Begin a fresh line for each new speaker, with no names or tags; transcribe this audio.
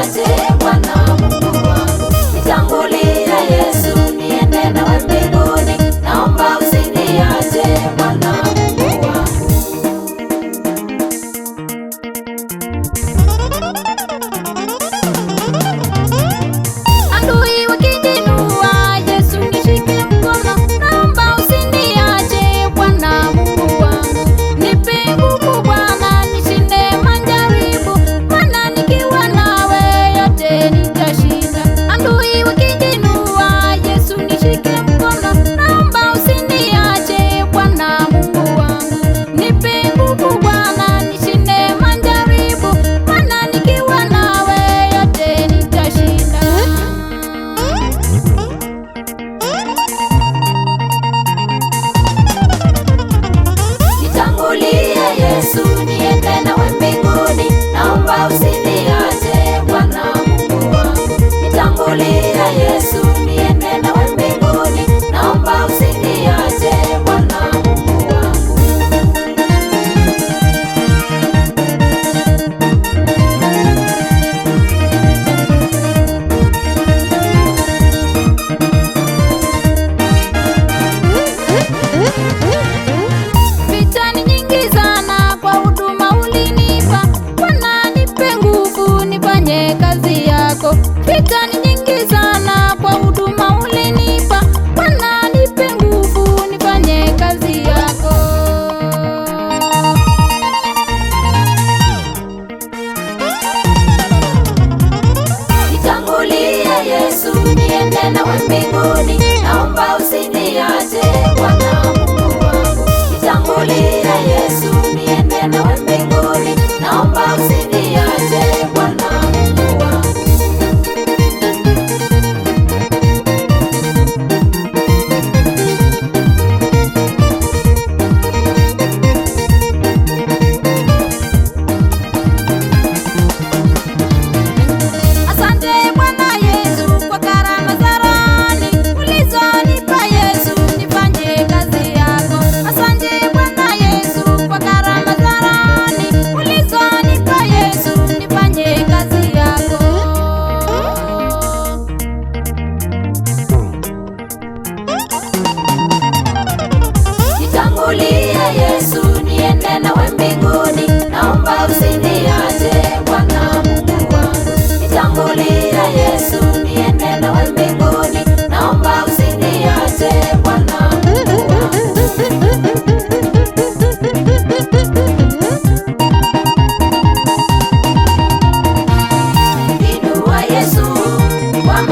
usiniache Bwana Mungu wangu. Nitangulie Yesu niende nawe mbinguni, naomba usiniache Bwana Mungu wangu. Adui wakinijua, Yesu nishike mkono, naomba usiniache Bwana Mungu wangu. Nipe nguvu Bwana nishinde majaribu, maana nikiwa nawe yote nitashinda. Adui wakinijua, Yesu nishike mkono, naomba usiniache Bwana Mungu wangu. Nipe nguvu Bwana nishinde majaribu, maana nikiwa nawe yote nitashinda. Nitangulie Yesu niende nawe mbinguni, naomba usiniache Bwana Mungu wangu. Nitangulie Yesu niende nawe mbinguni, naomba usiniache Bwana Mungu wangu. Vita ni nyingi sana, kwa huduma ulinipa Bwana, nipe nguvu nifanye kazi yako. Vita ni nyingi sana, kwa huduma ulinipa Bwana, nipe nguvu nifanye kazi yako. Nitangulie Yesu niende nawe mbinguni, naomba usiniache Bwana Mungu wangu. Nitangulie Yesu niende nawe mbinguni, naomba usiniache Bwana Mungu wangu. Asante Bwana Yesu kwa karama za rohoni ulizonipa Yesu nifanye kazi yako. Asante Bwana Yesu kwa karama za rohoni ulizonipa Yesu nifanye kazi yako. Nitangulie Yesu niende nawe mbinguni, naomba usiniache Bwana Mungu wangu. Nitangulie Yesu niende nawe mbinguni, naomba usiniache Bwana Mungu wangu. Inua Yesu kwa